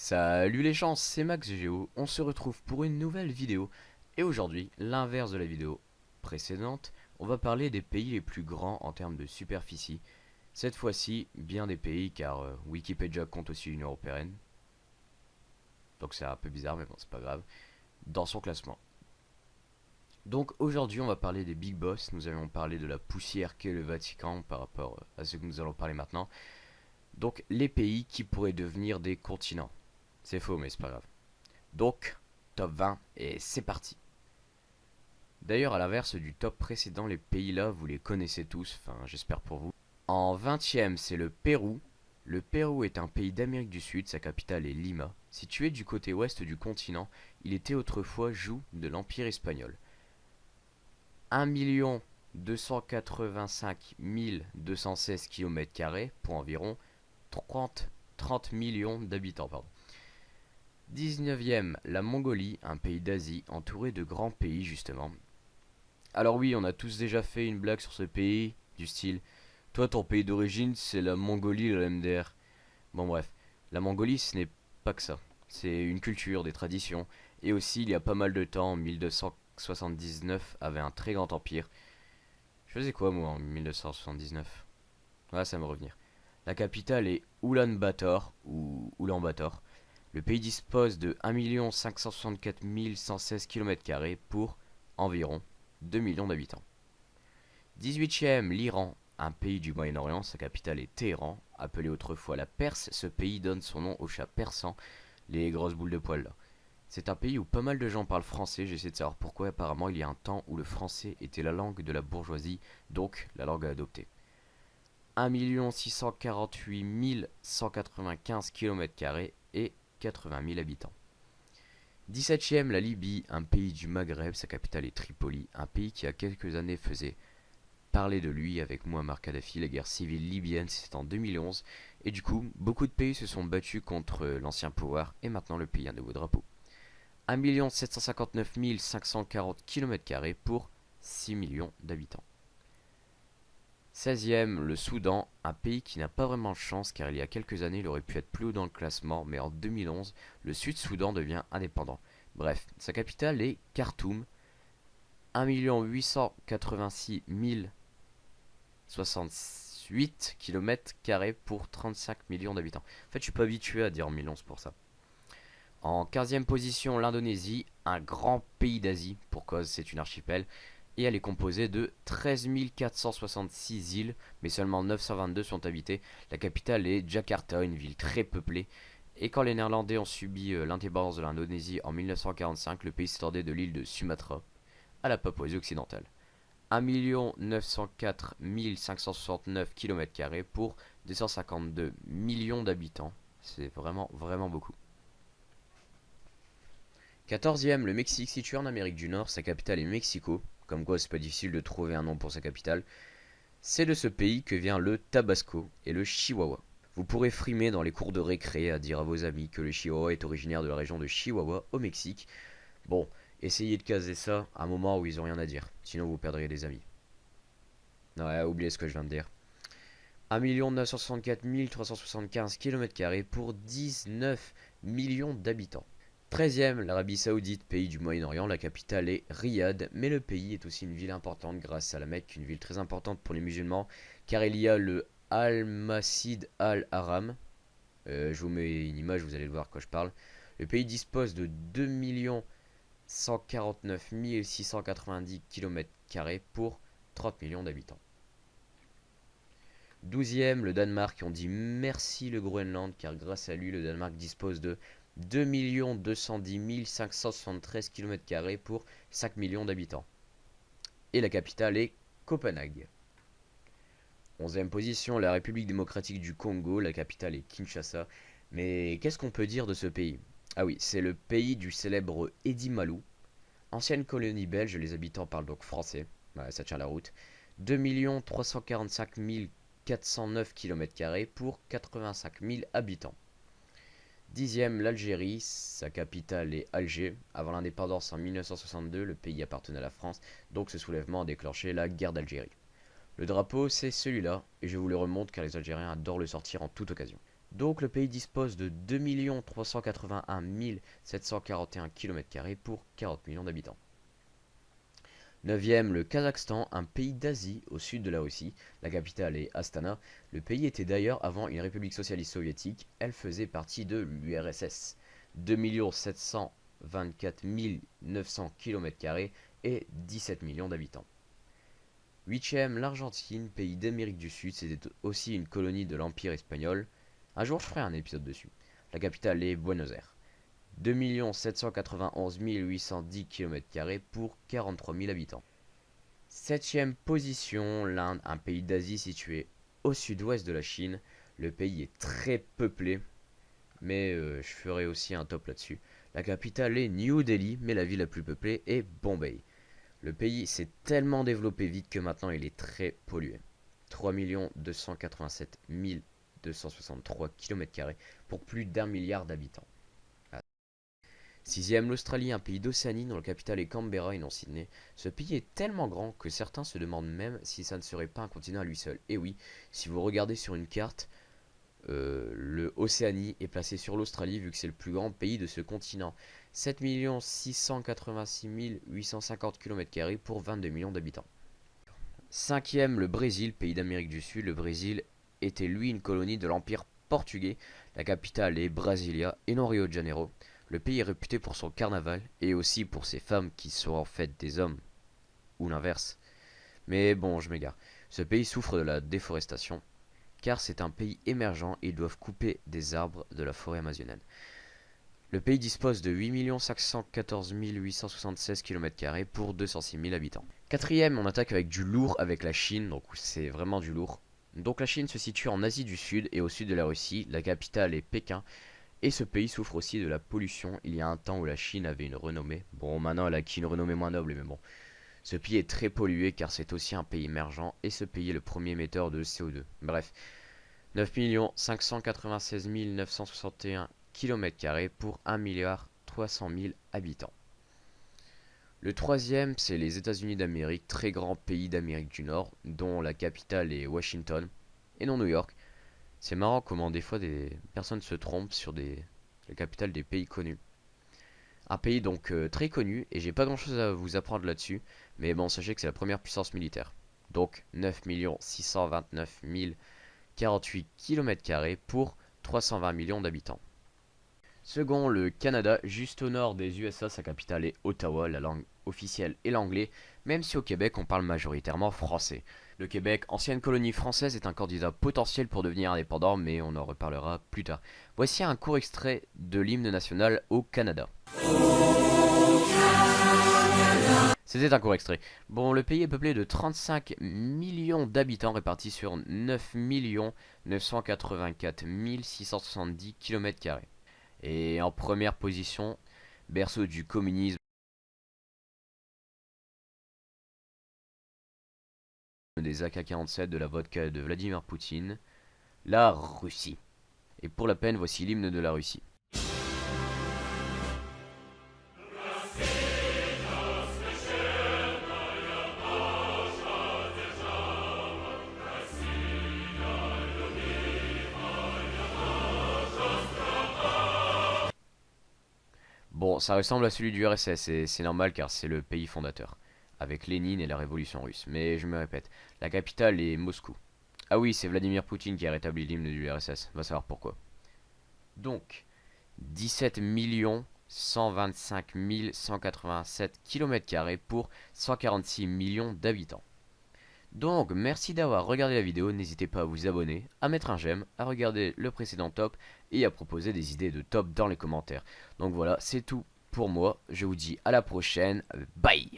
Salut les gens, c'est Max Géo, on se retrouve pour une nouvelle vidéo. Et aujourd'hui, l'inverse de la vidéo précédente, on va parler des pays les plus grands en termes de superficie. Cette fois-ci, bien des pays car Wikipédia compte aussi l'Union Européenne. Donc c'est un peu bizarre mais bon c'est pas grave. Dans son classement. Donc aujourd'hui on va parler des Big Boss, nous allons parler de la poussière qu'est le Vatican par rapport à ce que nous allons parler maintenant. Donc les pays qui pourraient devenir des continents. C'est faux mais c'est pas grave. Donc, top 20 et c'est parti. D'ailleurs, à l'inverse du top précédent, les pays là, vous les connaissez tous, enfin j'espère pour vous. En 20e, c'est le Pérou. Le Pérou est un pays d'Amérique du Sud, sa capitale est Lima. Situé du côté ouest du continent, il était autrefois joug de l'Empire espagnol. 1 285 216 km² pour environ 30 millions d'habitants. 19e, la Mongolie, un pays d'Asie entouré de grands pays justement. Alors oui, on a tous déjà fait une blague sur ce pays, du style toi ton pays d'origine c'est la Mongolie, la MDR. Bon bref, la Mongolie ce n'est pas que ça. C'est une culture, des traditions, et aussi il y a pas mal de temps, en 1279, avait un très grand empire. Je faisais quoi moi en 1979? Ouais, ça va me revenir. La capitale est Ulaanbaatar, ou Ulaanbaatar. Le pays dispose de 1 564 116 km² pour environ 2 millions d'habitants. 18e, l'Iran, un pays du Moyen-Orient, sa capitale est Téhéran, appelé autrefois la Perse. Ce pays donne son nom aux chats persans, les grosses boules de poils là. C'est un pays où pas mal de gens parlent français, j'essaie de savoir pourquoi. Apparemment il y a un temps où le français était la langue de la bourgeoisie, donc la langue à adopter. 1 648 195 km² et 80 000 habitants. 17e, la Libye, un pays du Maghreb, sa capitale est Tripoli, un pays qui a quelques années faisait parler de lui avec Muammar Kadhafi. La guerre civile libyenne, c'est en 2011, et du coup, beaucoup de pays se sont battus contre l'ancien pouvoir, et maintenant le pays a un nouveau drapeau. 1 759 540 km² pour 6 millions d'habitants. 16e, le Soudan, un pays qui n'a pas vraiment de chance car il y a quelques années il aurait pu être plus haut dans le classement, mais en 2011, le Sud-Soudan devient indépendant. Bref, sa capitale est Khartoum, 1 886 068 km² pour 35 millions d'habitants. En fait, je suis pas habitué à dire en millions, c'est pour ça. En 15e position, l'Indonésie, un grand pays d'Asie, pour cause c'est une archipel, et elle est composée de 13 466 îles, mais seulement 922 sont habitées. La capitale est Jakarta, une ville très peuplée. Et quand les Néerlandais ont subi l'indépendance de l'Indonésie en 1945, le pays s'étendait de l'île de Sumatra à la Papouasie occidentale. 1 904 569 km² pour 252 millions d'habitants. C'est vraiment, vraiment beaucoup. 14e, le Mexique, situé en Amérique du Nord, sa capitale est Mexico. Comme quoi c'est pas difficile de trouver un nom pour sa capitale. C'est de ce pays que vient le Tabasco et le Chihuahua. Vous pourrez frimer dans les cours de récré à dire à vos amis que le Chihuahua est originaire de la région de Chihuahua au Mexique. Bon, essayez de caser ça à un moment où ils ont rien à dire, sinon vous perdriez des amis. Ouais, oubliez ce que je viens de dire. 1 964 375 km² pour 19 millions d'habitants. 13e, l'Arabie Saoudite, pays du Moyen-Orient, la capitale est Riyad, mais le pays est aussi une ville importante grâce à la Mecque, une ville très importante pour les musulmans, car il y a le Al-Masjid Al-Haram. Je vous mets une image, vous allez le voir quand je parle. Le pays dispose de 2 149 690 km² pour 30 millions d'habitants. 12e, le Danemark, on dit merci le Groenland, car grâce à lui, le Danemark dispose de 2 210 573 km² pour 5 millions d'habitants. Et la capitale est Copenhague. 11e position, la République démocratique du Congo, la capitale est Kinshasa. Mais qu'est-ce qu'on peut dire de ce pays? Ah oui, c'est le pays du célèbre Eddy Malou. Ancienne colonie belge, les habitants parlent donc français. Ouais, ça tient la route. 2 345 409 km² pour 85 000 habitants. 10e, l'Algérie, sa capitale est Alger. Avant l'indépendance en 1962, le pays appartenait à la France, donc ce soulèvement a déclenché la guerre d'Algérie. Le drapeau, c'est celui-là, et je vous le remonte car les Algériens adorent le sortir en toute occasion. Donc le pays dispose de 2 381 741 km² pour 40 millions d'habitants. 9e, le Kazakhstan, un pays d'Asie au sud de la Russie. La capitale est Astana. Le pays était d'ailleurs avant une république socialiste soviétique. Elle faisait partie de l'URSS. 2 724 900 km² et 17 millions d'habitants. 8e, l'Argentine, pays d'Amérique du Sud. C'était aussi une colonie de l'Empire espagnol. Un jour, je ferai un épisode dessus. La capitale est Buenos Aires. 2 791 810 km² pour 43 000 habitants. 7e position, l'Inde, un pays d'Asie situé au sud-ouest de la Chine. Le pays est très peuplé, mais je ferai aussi un top là-dessus. La capitale est New Delhi, mais la ville la plus peuplée est Bombay. Le pays s'est tellement développé vite que maintenant il est très pollué. 3 287 263 km² pour plus d'1 milliard d'habitants. 6e, l'Australie, un pays d'Océanie dont la capitale est Canberra et non Sydney. Ce pays est tellement grand que certains se demandent même si ça ne serait pas un continent à lui seul. Et oui, si vous regardez sur une carte, le Océanie est placé sur l'Australie vu que c'est le plus grand pays de ce continent. 7 686 850 km² pour 22 millions d'habitants. 5e, le Brésil, pays d'Amérique du Sud. Le Brésil était lui une colonie de l'Empire portugais. La capitale est Brasilia et non Rio de Janeiro. Le pays est réputé pour son carnaval et aussi pour ses femmes qui sont en fait des hommes, ou l'inverse. Mais bon, je m'égare. Ce pays souffre de la déforestation, car c'est un pays émergent et ils doivent couper des arbres de la forêt amazonienne. Le pays dispose de 8 514 876 km² pour 206 000 habitants. 4e, on attaque avec du lourd avec la Chine, donc c'est vraiment du lourd. Donc la Chine se situe en Asie du Sud et au sud de la Russie, la capitale est Pékin. Et ce pays souffre aussi de la pollution. Il y a un temps où la Chine avait une renommée. Bon, maintenant elle a acquis une renommée moins noble, mais bon. Ce pays est très pollué car c'est aussi un pays émergent et ce pays est le premier émetteur de CO2. Bref, 9 596 961 km² pour 1 300 000 habitants. Le 3e, c'est les États-Unis d'Amérique, très grand pays d'Amérique du Nord, dont la capitale est Washington et non New York. C'est marrant comment des fois des personnes se trompent sur les capitales des pays connus. Un pays donc très connu, et j'ai pas grand chose à vous apprendre là-dessus, mais bon, sachez que c'est la première puissance militaire. Donc 9 629 048 km² pour 320 millions d'habitants. Second, le Canada, juste au nord des USA, sa capitale est Ottawa, la langue officielle est l'anglais, même si au Québec on parle majoritairement français. Le Québec, ancienne colonie française, est un candidat potentiel pour devenir indépendant, mais on en reparlera plus tard. Voici un court extrait de l'hymne national au Canada. C'était un court extrait. Bon, le pays est peuplé de 35 millions d'habitants répartis sur 9 984 670 km². Et en première position, berceau du communisme, des AK-47, de la vodka de Vladimir Poutine, la Russie. Et pour la peine, voici l'hymne de la Russie. Bon, ça ressemble à celui du RSS, et c'est normal car c'est le pays fondateur, avec Lénine et la révolution russe. Mais je me répète, la capitale est Moscou. Ah oui, c'est Vladimir Poutine qui a rétabli l'hymne du RSS, va savoir pourquoi. Donc, 17 125 187 km² pour 146 millions d'habitants. Donc, merci d'avoir regardé la vidéo, n'hésitez pas à vous abonner, à mettre un j'aime, à regarder le précédent top et à proposer des idées de top dans les commentaires. Donc voilà, c'est tout pour moi, je vous dis à la prochaine, bye.